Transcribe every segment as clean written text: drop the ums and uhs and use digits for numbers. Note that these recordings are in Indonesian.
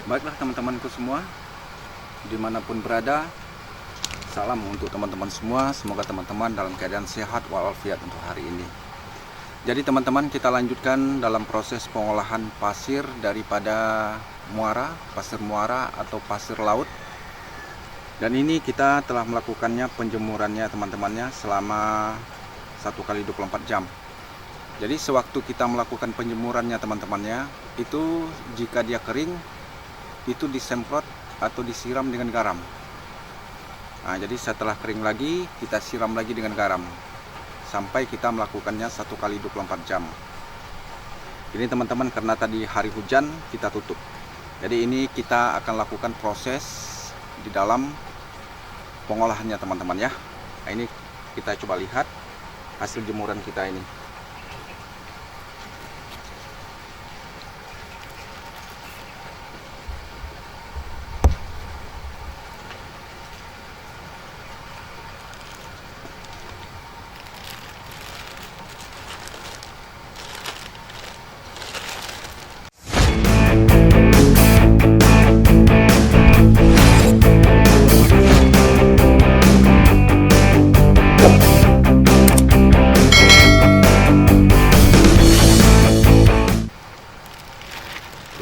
Baiklah teman-temanku semua, dimanapun berada, salam untuk teman-teman semua. Semoga teman-teman dalam keadaan sehat walafiat untuk hari ini. Jadi teman-teman, kita lanjutkan dalam proses pengolahan pasir daripada muara, pasir muara atau pasir laut. Dan ini kita telah melakukannya penjemurannya teman-temannya selama 1 kali 24 jam. Jadi sewaktu kita melakukan penjemurannya teman-temannya, itu jika dia kering, itu disemprot atau disiram dengan garam. Nah, jadi setelah kering lagi, kita siram lagi dengan garam sampai kita melakukannya 1 kali 24 jam. Ini teman-teman, karena tadi hari hujan, kita tutup. Jadi ini kita akan lakukan proses di dalam pengolahannya teman-teman ya. Nah, ini kita coba lihat hasil jemuran kita ini.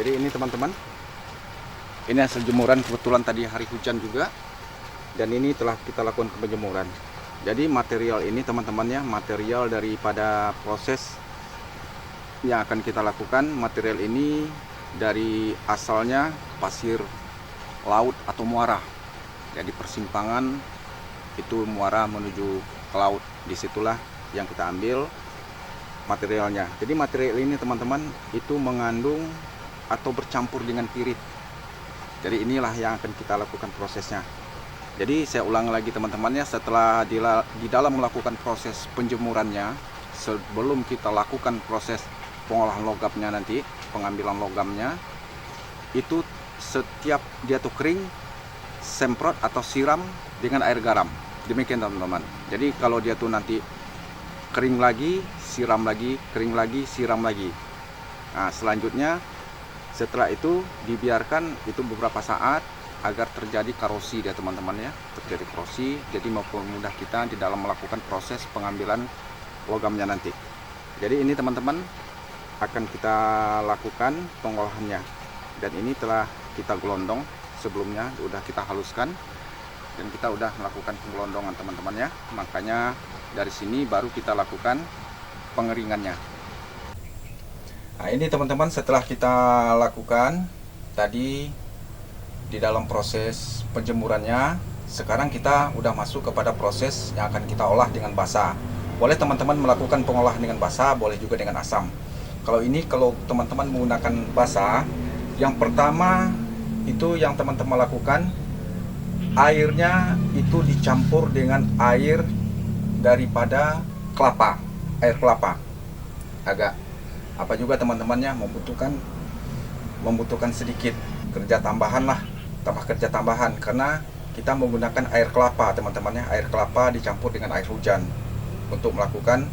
Jadi ini teman-teman, ini hasil jemuran, kebetulan tadi hari hujan juga, dan ini telah kita lakukan penjemuran. Jadi material ini teman-temannya, material daripada proses yang akan kita lakukan, material ini dari asalnya pasir laut atau muara. Jadi persimpangan itu muara menuju ke laut, disitulah yang kita ambil materialnya. Jadi material ini teman-teman itu mengandung atau bercampur dengan pirit. Jadi inilah yang akan kita lakukan prosesnya. Jadi saya ulang lagi teman-temannya, setelah di dalam melakukan proses penjemurannya, sebelum kita lakukan proses pengolahan logamnya nanti, pengambilan logamnya, itu setiap dia tuh kering, semprot atau siram dengan air garam. Demikian teman-teman. Jadi kalau dia tuh nanti kering lagi, siram lagi, kering lagi, siram lagi. Nah, selanjutnya setelah itu dibiarkan itu beberapa saat agar terjadi korosi ya teman-teman ya, terjadi korosi, jadi mempermudah kita di dalam melakukan proses pengambilan logamnya nanti. Jadi ini teman-teman akan kita lakukan pengolahannya, dan ini telah kita gelondong sebelumnya, sudah kita haluskan dan kita udah melakukan penggelondongan teman-teman ya. Makanya dari sini baru kita lakukan pengeringannya. Nah, ini teman-teman, setelah kita lakukan tadi di dalam proses penjemurannya, sekarang kita udah masuk kepada proses yang akan kita olah dengan basah. Boleh teman-teman melakukan pengolahan dengan basah, boleh juga dengan asam. Kalau teman-teman menggunakan basah, yang pertama itu yang teman-teman lakukan, airnya itu dicampur dengan air daripada kelapa, air kelapa. Agak apa juga teman-temannya membutuhkan sedikit kerja tambahan lah, kerja tambahan, karena kita menggunakan air kelapa teman-temannya, air kelapa dicampur dengan air hujan untuk melakukan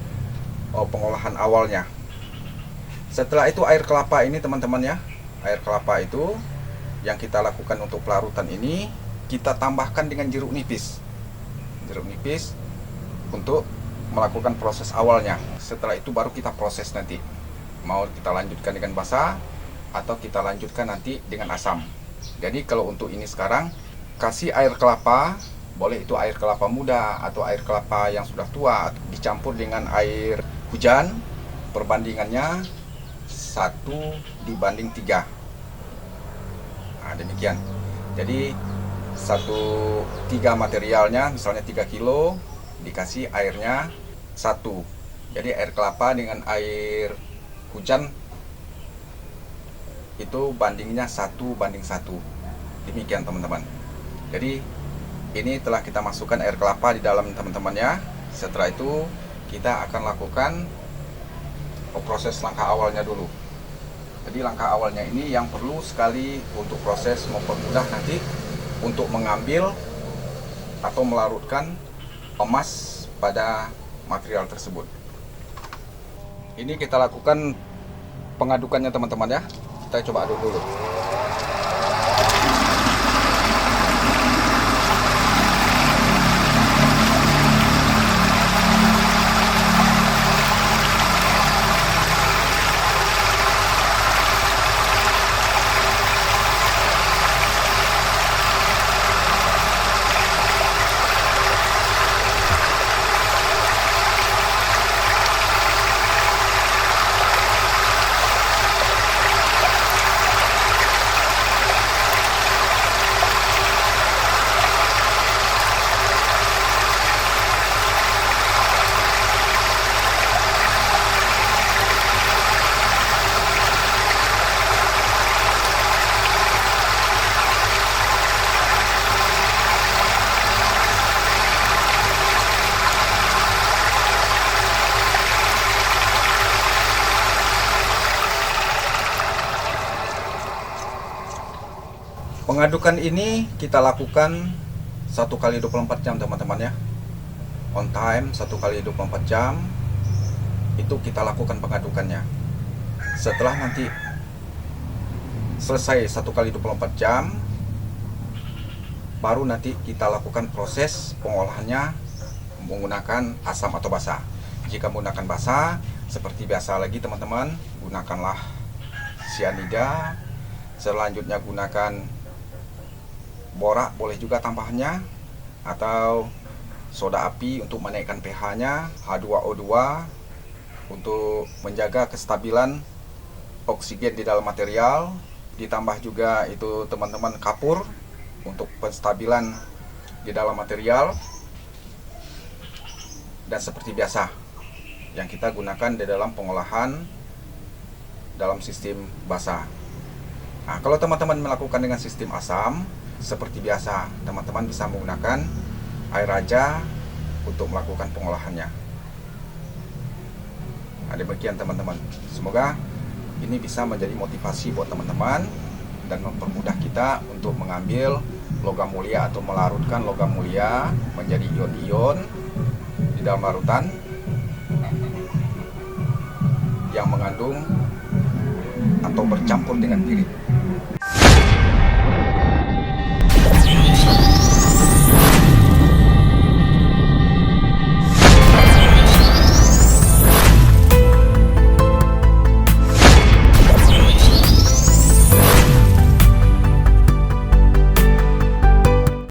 pengolahan awalnya. Setelah itu air kelapa ini teman-temannya, air kelapa itu yang kita lakukan untuk pelarutan ini, kita tambahkan dengan jeruk nipis untuk melakukan proses awalnya. Setelah itu baru kita proses nanti, mau kita lanjutkan dengan basah atau kita lanjutkan nanti dengan asam. Jadi kalau untuk ini sekarang kasih air kelapa, boleh itu air kelapa muda atau air kelapa yang sudah tua, dicampur dengan air hujan, perbandingannya 1:3. Nah, demikian. Jadi 1/3 materialnya, misalnya 3 kilo, dikasih airnya 1. Jadi air kelapa dengan air hujan itu bandingnya 1:1. Demikian teman-teman. Jadi ini telah kita masukkan air kelapa di dalam teman-temannya. Setelah itu kita akan lakukan proses langkah awalnya dulu. Jadi langkah awalnya ini yang perlu sekali untuk proses mempermudah nanti untuk mengambil atau melarutkan emas pada material tersebut. Ini kita lakukan pengadukannya teman-teman ya. Kita coba aduk dulu. Pengadukan ini kita lakukan 1 kali 24 jam teman-teman ya. On time 1 kali 24 jam itu kita lakukan pengadukannya. Setelah nanti selesai 1 kali 24 jam, baru nanti kita lakukan proses pengolahannya menggunakan asam atau basa. Jika menggunakan basa, seperti biasa lagi teman-teman, gunakanlah sianida. Selanjutnya gunakan borak, boleh juga tambahannya, atau soda api untuk menaikkan pH-nya, H2O2 untuk menjaga kestabilan oksigen di dalam material. Ditambah juga itu teman-teman kapur untuk penstabilan di dalam material. Dan seperti biasa yang kita gunakan di dalam pengolahan dalam sistem basa. Nah, kalau teman-teman melakukan dengan sistem asam, seperti biasa, teman-teman bisa menggunakan air raja untuk melakukan pengolahannya. Nah, demikian teman-teman. Semoga ini bisa menjadi motivasi buat teman-teman dan mempermudah kita untuk mengambil logam mulia atau melarutkan logam mulia menjadi ion-ion di dalam larutan yang mengandung atau bercampur dengan pirit.